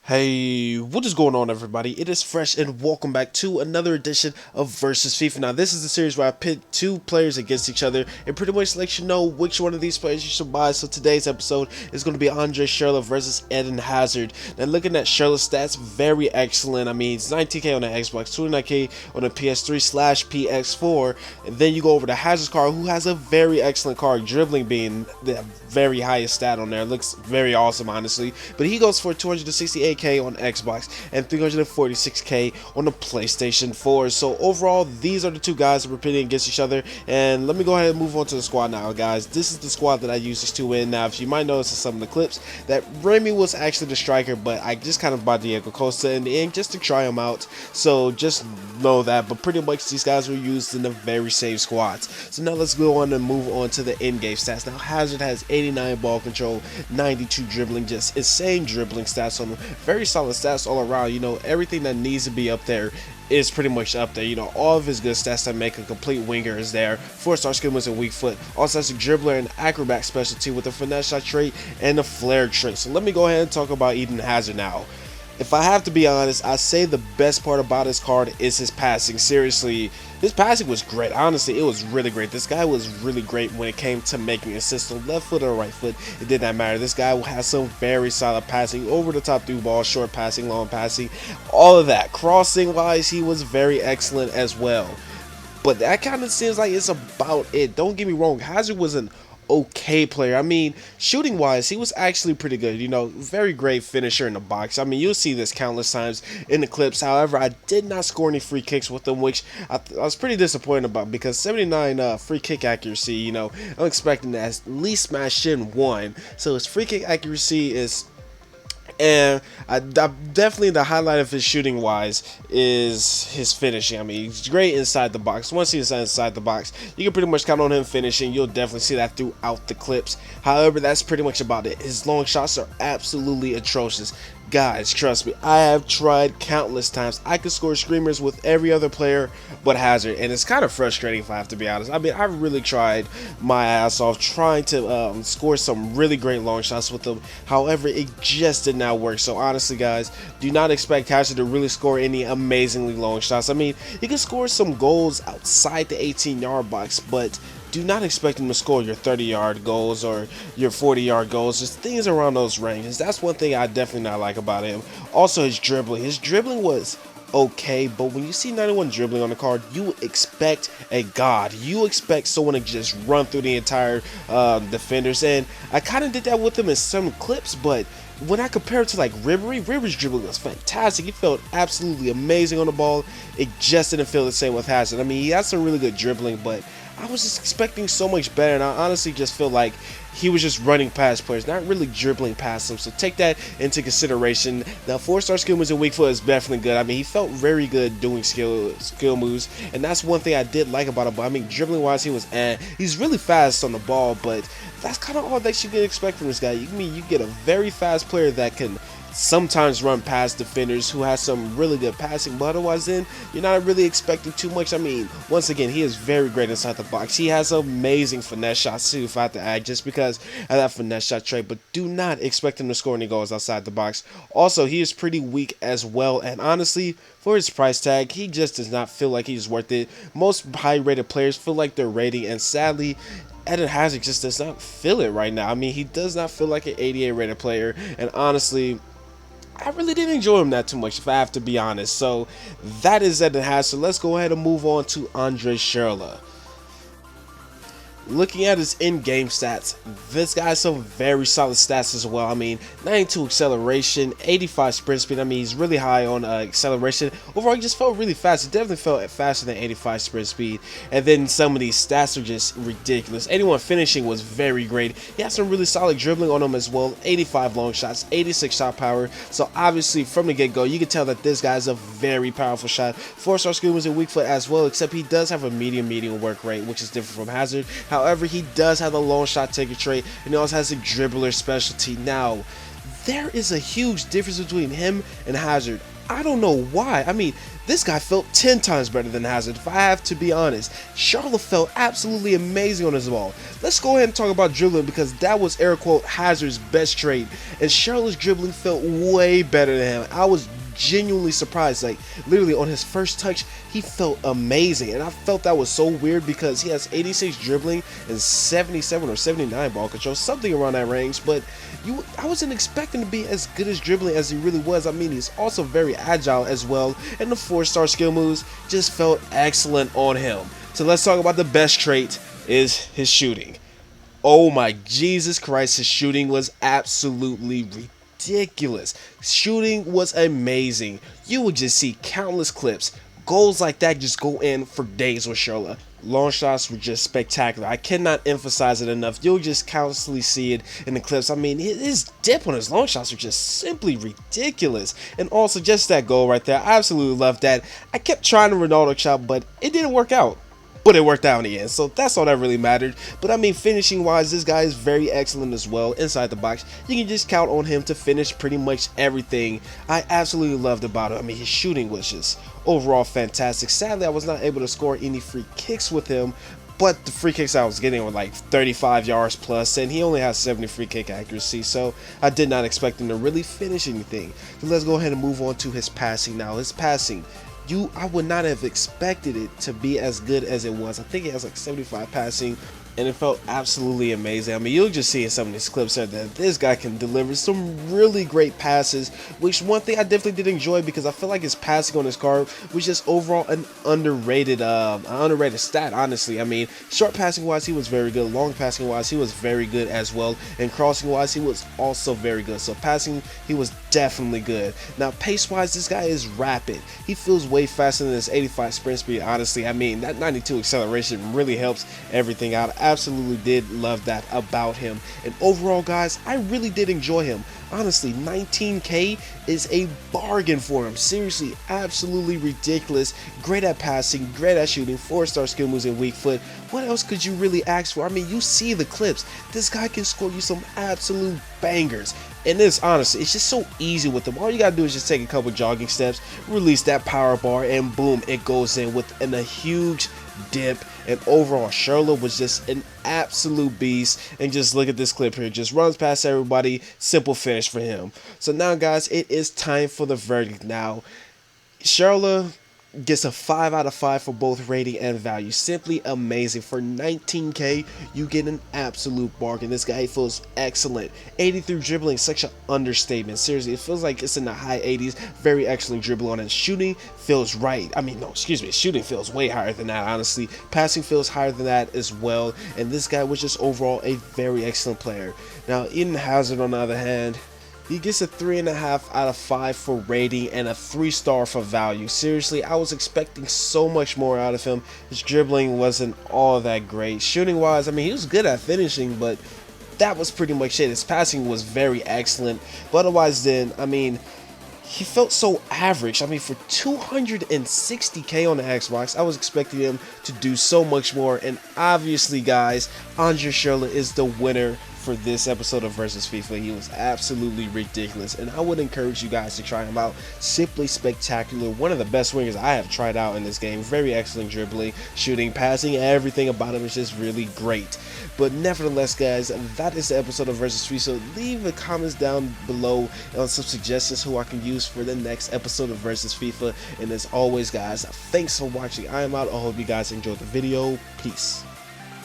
Hey, what is going on, everybody? It is Fresh, and welcome back to another edition of Versus FIFA. Now, this is the series where I pit two players against each other and pretty much let you know which one of these players you should buy. So today's episode is going to be Schurrle versus Eden Hazard. Now, looking at Schürrle's stats, very excellent. I mean, it's 19k on the Xbox, 29k on the PS3/PS4, and then you go over to Hazard's card, who has a very excellent card, dribbling being the very highest stat on there. It looks very awesome, honestly. But he goes for 268k on Xbox and 346k on the PlayStation 4. So overall, these are the two guys that we're pitting against each other. And let me go ahead and move on to the squad now, guys. This is the squad that I used these two in. Now, if you might notice in some of the clips that Remy was actually the striker, but I just kind of bought Diego Costa in the end just to try him out. So just know that. But pretty much these guys were used in the very same squads. So now let's go on and move on to the in-game stats. Now, Hazard has 89 ball control, 92 dribbling, just insane dribbling stats on him. Very solid stats all around. You know, everything that needs to be up there is pretty much up there. You know, all of his good stats that make a complete winger is there. 4-star skill moves and weak foot. Also has a dribbler and acrobat specialty with a finesse shot trait and a flare trait. So let me go ahead and talk about Eden Hazard now. If I have to be honest, I say the best part about his card is his passing. Seriously, his passing was great. Honestly, it was really great. This guy was really great when it came to making assists on left foot or right foot. It did not matter. This guy has some very solid passing, over the top through ball, short passing, long passing, all of that. Crossing wise, he was very excellent as well. But that kind of seems like it's about it. Don't get me wrong, Hazard was an okay player. I mean, shooting wise, he was actually pretty good. You know, very great finisher in the box. I mean, you'll see this countless times in the clips. However, I did not score any free kicks with him, which I was pretty disappointed about, because 79 free kick accuracy, you know, I'm expecting to at least smash in one. So his free kick accuracy is, and definitely the highlight of his shooting wise is his finishing. I mean, he's great inside the box. Once he's inside the box, you can pretty much count on him finishing. You'll definitely see that throughout the clips. However, that's pretty much about it. His long shots are absolutely atrocious. Guys, trust me, I have tried countless times. I could score screamers with every other player but Hazard, and it's kind of frustrating if I have to be honest. I mean, I've really tried my ass off trying to score some really great long shots with him. However, it just did not work. So honestly, guys, do not expect Hazard to really score any amazingly long shots. I mean, he can score some goals outside the 18-yard box, but do not expect him to score your 30-yard goals or your 40-yard goals. Just things around those ranges. That's one thing I definitely not like about him. Also, his dribbling. His dribbling was okay, but when you see 91 dribbling on the card, you expect a god. You expect someone to just run through the entire defenders, and I kind of did that with him in some clips, but when I compare it to like Ribery's dribbling was fantastic. He felt absolutely amazing on the ball. It just didn't feel the same with Hazard. I mean, he had some really good dribbling, but I was just expecting so much better, and I honestly just feel like he was just running past players, not really dribbling past them. So take that into consideration. Now, 4-star skill moves and weak foot is definitely good. I mean, he felt very good doing skill moves, and that's one thing I did like about him. But I mean, dribbling wise, he was he's really fast on the ball, but that's kind of all that you can expect from this guy. You get a very fast player that can sometimes run past defenders, who has some really good passing, but otherwise then you're not really expecting too much. I mean, once again, he is very great inside the box. He has amazing finesse shots too, if I have to add, just because of that finesse shot trait, but do not expect him to score any goals outside the box. Also, he is pretty weak as well, and honestly, for his price tag, he just does not feel like he's worth it. Most high rated players feel like they're rating, and sadly, Eden Hazard just does not feel it right now. I mean, he does not feel like an 88 rated player, and honestly, I really didn't enjoy him that too much, if I have to be honest. So that is Eden Hazard. Let's go ahead and move on to Schürrle. Looking at his in-game stats, this guy has some very solid stats as well. I mean, 92 acceleration, 85 sprint speed. I mean, he's really high on acceleration. Overall, he just felt really fast. He definitely felt faster than 85 sprint speed. And then some of these stats are just ridiculous. 81 finishing was very great. He has some really solid dribbling on him as well. 85 long shots, 86 shot power. So obviously, from the get-go, you can tell that this guy's a very powerful shot. 4-star skill moves and weak foot as well, except he does have a medium work rate, which is different from Hazard. However, he does have the long shot taker trait, and he also has a dribbler specialty. Now, there is a huge difference between him and Hazard. I don't know why. I mean, this guy felt 10 times better than Hazard, if I have to be honest. Schurrle felt absolutely amazing on his ball. Let's go ahead and talk about dribbling, because that was air quote Hazard's best trait, and Schurrle's dribbling felt way better than him. I was genuinely surprised. Like, literally on his first touch, he felt amazing, and I felt that was so weird because he has 86 dribbling and 77 or 79 ball control, something around that range. But I wasn't expecting to be as good as dribbling as he really was. I mean, he's also very agile as well, and the 4-star skill moves just felt excellent on him. So let's talk about the best trait, is his shooting. Oh my Jesus Christ, his shooting was absolutely ridiculous. Shooting was amazing. You would just see countless clips. Goals like that just go in for days with Schurrle. Long shots were just spectacular. I cannot emphasize it enough. You'll just constantly see it in the clips. I mean, his dip on his long shots were just simply ridiculous. And also, just that goal right there, I absolutely love that. I kept trying to Ronaldo shot, but it didn't work out. But it worked out in the end, so that's all that really mattered. But I mean, finishing wise, this guy is very excellent as well inside the box. You can just count on him to finish pretty much everything. I absolutely loved about it. I mean, his shooting was just overall fantastic. Sadly, I was not able to score any free kicks with him, but the free kicks I was getting were like 35 yards plus, and he only has 70 free kick accuracy, so I did not expect him to really finish anything. So let's go ahead and move on to his passing now. His passing, I would not have expected it to be as good as it was. I think it has like 75 passing, and it felt absolutely amazing. I mean, you'll just see in some of these clips there that this guy can deliver some really great passes, which one thing I definitely did enjoy, because I feel like his passing on his card was just overall an underrated stat, honestly. I mean, short passing wise, he was very good. Long passing wise, he was very good as well. And crossing wise, he was also very good. So passing, he was definitely good. Now, pace wise, this guy is rapid. He feels way faster than his 85 sprint speed, honestly. I mean, that 92 acceleration really helps everything out. Absolutely did love that about him. And overall, guys, I really did enjoy him. Honestly, 19K is a bargain for him. Seriously, absolutely ridiculous. Great at passing, great at shooting, 4-star skill moves and weak foot. What else could you really ask for? I mean, you see the clips. This guy can score you some absolute bangers. And this, honestly, it's just so easy with him. All you gotta do is just take a couple jogging steps, release that power bar, and boom, it goes in within a huge dip. And overall, Schurrle was just an absolute beast. And just look at this clip here, just runs past everybody, simple finish for him. So now, guys, it is time for the verdict. Now, Schurrle gets a 5 out of 5 for both rating and value. Simply amazing. For 19K, you get an absolute bargain. This guy feels excellent. 83 dribbling, such an understatement. Seriously, it feels like it's in the high 80s. Very excellent dribble on it. Shooting feels right. I mean, no, excuse me. Shooting feels way higher than that, honestly. Passing feels higher than that as well. And this guy was just overall a very excellent player. Now, Eden Hazard, on the other hand, he gets a 3.5 out of 5 for rating and a 3-star for value. Seriously, I was expecting so much more out of him. His dribbling wasn't all that great. Shooting wise, I mean, he was good at finishing, but that was pretty much it. His passing was very excellent. But otherwise then, I mean, he felt so average. I mean, for 260K on the Xbox, I was expecting him to do so much more. And obviously, guys, Andre Schurrle is the winner for this episode of Versus FIFA. He was absolutely ridiculous, and I would encourage you guys to try him out. Simply spectacular. One of the best wingers I have tried out in this game. Very excellent dribbling, shooting, passing, everything about him is just really great. But nevertheless, guys, that is the episode of Versus FIFA. So leave the comments down below on some suggestions who I can use for the next episode of Versus FIFA. And as always, guys, thanks for watching. I am out. I hope you guys enjoyed the video. Peace.